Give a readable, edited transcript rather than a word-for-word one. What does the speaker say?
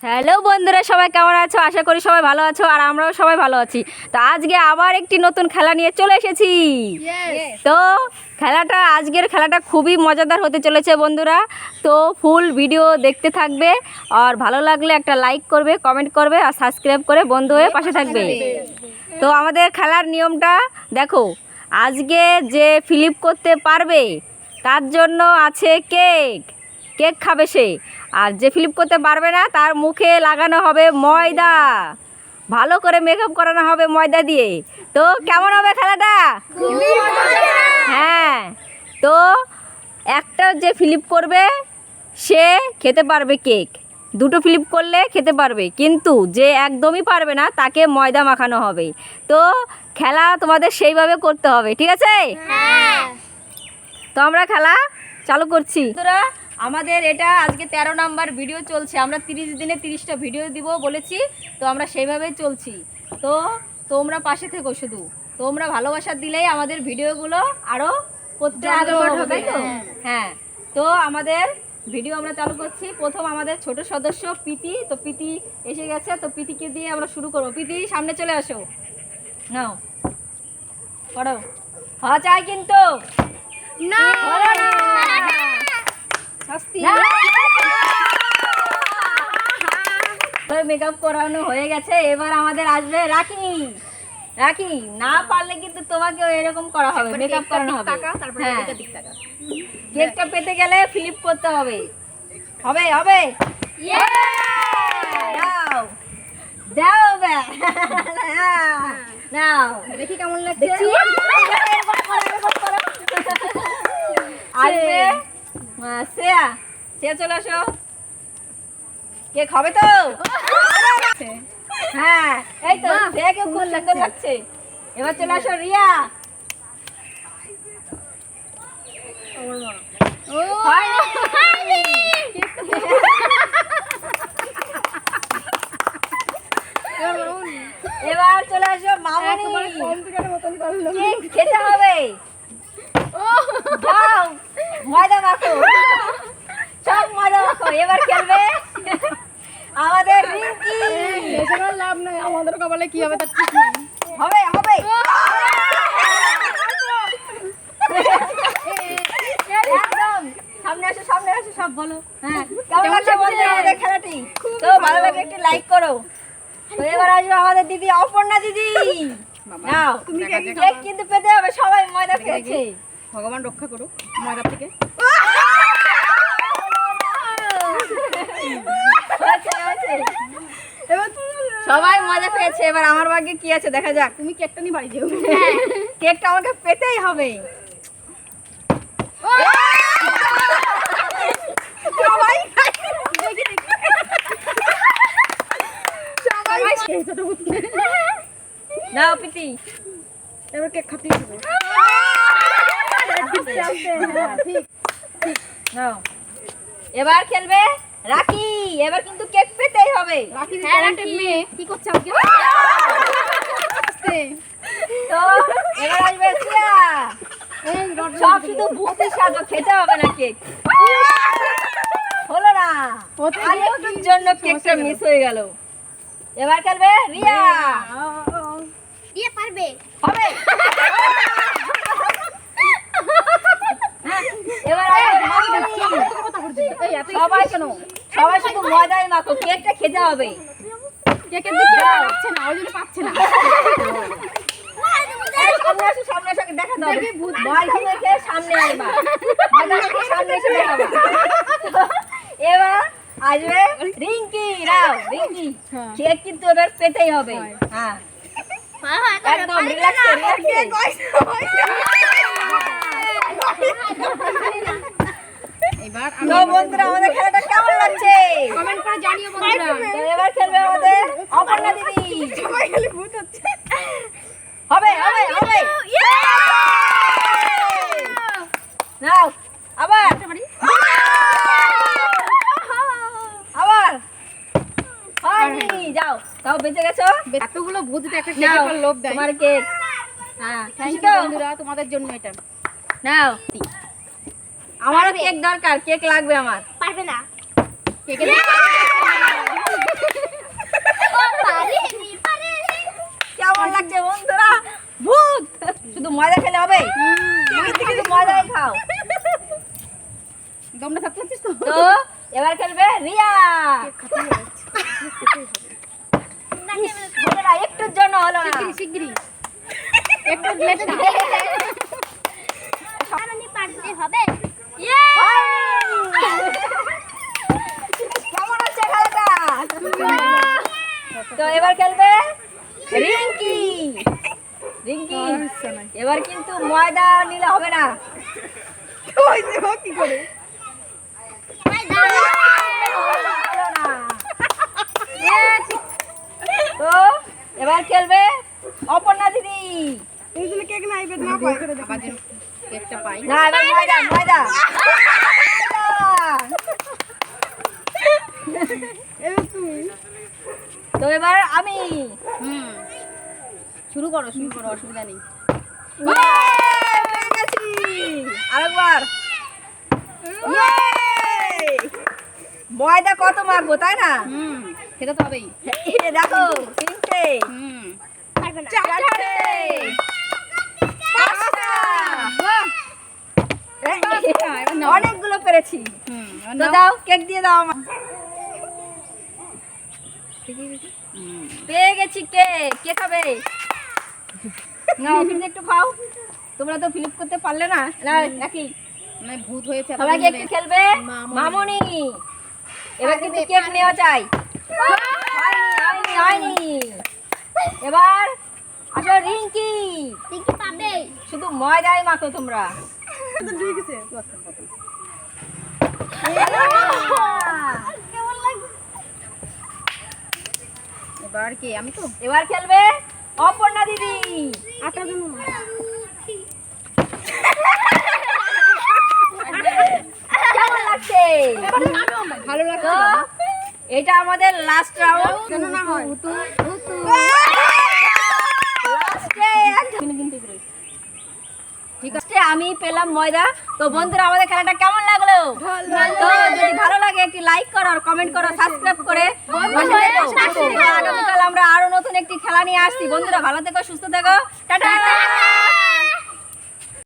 Hello বন্ধুরা, সবাই কেমন আছো? আশা করি সবাই ভালো আছো আর আমরাও সবাই ভালো আছি। তো আজকে আবার একটি নতুন খেলা নিয়ে চলে এসেছি। তো আজকের খেলাটা খুবই মজাদার হতে চলেছে বন্ধুরা। তো ফুল ভিডিও দেখতে থাকবে আর ভালো লাগলে একটা লাইক করবে, কমেন্ট করবে আর সাবস্ক্রাইব করে বন্ধু হয়ে পাশে থাকবে। তো আমাদের খেলার নিয়মটা দেখো। আজকে যে ফ্লিপ করতে পারবে তার জন্য আছে কেক খাবে সে। আর যে ফ্লিপ করতে পারবে না তার মুখে লাগানো হবে ময়দা, ভালো করে মেকআপ করানো হবে ময়দা দিয়ে। তো কেমন হবে খেলাটা? হ্যাঁ, তো একটা যে ফ্লিপ করবে সে খেতে পারবে কেক, দুটো ফ্লিপ করলে খেতে পারবে, কিন্তু যে একদমই পারবে না তাকে ময়দা মাখানো হবে। তো খেলা তোমাদের সেইভাবে করতে হবে, ঠিক আছে? তো আমরা খেলা চালু করছি। আমাদের এটা আজকে 13 নাম্বার ভিডিও চলছে। আমরা 30 দিনে 30টা ভিডিও দিব বলেছি, তো আমরা সেইভাবেই চলছি। তো তোমরা পাশে থেকো, শুধু তোমরা ভালোবাসা দিলেই আমাদের ভিডিওগুলো আরও করতে আগ্রহ হবে। তো হ্যাঁ, তো আমাদের ভিডিও আমরা চালু করছি। প্রথম আমাদের ছোট সদস্য প্রীতি। তো প্রীতি এসে গেছে, তো প্রীতিকে দিয়ে আমরা শুরু করবো। প্রীতি সামনে চলে আসো, নাও করো। হওয়া চাই কিন্তু না। মেকআপ করানো হয়ে গেছে, এবার আমাদের আসবে রাখি। না পারলে কিন্তু তোমাকেও এরকম করা হবে, মেকআপ করানো হবে। হ্যাঁ, কেকটা পেতে গেলে ফ্লিপ করতে হবে। হবে দাও নাও, দেখি কেমন লাগছে। আসবে শ্রেয়া চলে আসো। কেক হবে তো? হ্যাঁ, এই তো শ্রেয়াকে খুব সুন্দর লাগছে। এবার চলে আসো রিয়া। এবার চলে আসো মামনি। কেক খেতে হবে, যাও ময়দা মাখো, সব ময়দা মাখো। এবার খেলবে আমাদের রিঙ্কি। লাভ নাই, আমাদের কপালে কি হবে তার ঠিক নেই। হবে একদম সামনে আসো সব বলো। হ্যাঁ, কেমন লাগছে বন্ধুরা আমাদের খেলাটি? তো ভালো লাগে একটু লাইক করো। তো এবার আসবে আমাদের দিদি অপর্ণা দিদি। নাও, তুমি কেক কিন্তু পেতে হবে, সবাই ময়দা খেয়েছে। ভগবান রক্ষা করো ময়দা থেকে। সবাই মজা পেয়েছে। এবার আমার ভাগ্যে কি আছে দেখা যাক। তুমি কেকটা নিয়ে বাড়ি যাও। কেকটা আমাকে পেতেই হবে। নাও প্রীতি, এবার কেক খাতেই হবে। নাও, এবার খেলবে রাখি। এবার কিন্তু কেক পেতেই হবে। মেয়ে কি করছে আমাকে? তো এবার আসবে শ্রেয়া। সব শুধু ভূতের সাজো, খেতে হবে না কেক। হলো না, আরেকটুর জন্য কেকটা মিস হয়ে গেল। এবার খেলবে রিয়া। পারবে হবে। এবার সবাই শুধু ময়দাই মাখো, কেকটা খেতে হবে। কেকের দিকে পাচ্ছে না, ওই জন্য পাচ্ছে না। সামনে আসো, দেখা দাও। ময়দা মেখে সামনে আসবা, ময়দা মেখে সামনে এসে দেখাবা। এবার আসবে রিঙ্কি। নাও রিঙ্কি, কেক কিন্তু এবার পেতেই হবে। হ্যাঁ, একদম রিল্যাক্সে। এবার তো বন্ধুরা আমাদের খেলাটা কেমন লাগছে কমেন্ট করে জানিও বন্ধুরা। তো এবার খেলবে আমাদের অপর্ণা দিদি। সবাই খালি ভূত হচ্ছে। হবে নাও, আবার হয়নি। যাও, তাও বেঁচে গেছো। এতগুলো ভূত একটা নাও, কেকের লোভ দেয়। তোমার কেক। হ্যাঁ, থ্যাংক ইউ বন্ধুরা, তোমাদের জন্য এটা। নাও, আমারও কেক দরকার, কেক লাগবে আমার। পারবে না। কেকের এখনো হলো না। শিগগিরই একটু লেট পারতে হবে। কেমন হচ্ছে খেলাটা? তো এবার খেলবে রিঙ্কি। রিঙ্কি এবার কিন্তু ময়দা নিলে হবে না। হলো না। তো এবার খেলবে অপর্ণা দিদি। কেকটা পাই। না এবার ময়দা ময়দা। তো এবার আমি হুম শুরু করো অসুবিধা নেই। পেয়ে গেছি। আরেকবার ময়দা কত মাখবো তাই না? হুম খেতে তো হবেই। এই দেখো তিনটে হুম চারটে পাঁচটা। এবার নাও। অনেকগুলো পেরেছি। হুম এবার তো নাও। দাও কেক দিয়ে দাও আমার। হুম পেয়ে গেছি কেক। কে খাবে? নাও তুমি একটু খাও। তোমরা তো ফিলিপ করতে পারলে না। না নাকি মানে ভূত হয়েছে সবাইকে একটু খেলবে মামুনি। এবার কিন্তু কেক নেওয়া চাই। হয়নি হয়নি হয়নি। এবার আসো রিঙ্কি। দেখি পাবে। শুধু ময়দাই মাখো তোমরা। এবার কি আমি তো এবার খেলবে অপর্ণা দিদি। আটা দেবো না। কেমন লাগছে? ভালো তো লাগছে এটা আমাদের লাস্ট রাউন্ড। কেন না হয় লাস্টে ঠিক আছে আমি পেলাম ময়দা। তো বন্ধুরা আমাদের খেলাটা কেমন লাগলো? তো যদি ভালো লাগে একটি লাইক করো আর কমেন্ট করো, সাবস্ক্রাইব করে পাশে থেকো। আগামীকাল আমরা আরো নতুন একটি খেলা নিয়ে আসছি। বন্ধুরা ভালো থেকো, সুস্থ থেকো, টাটা।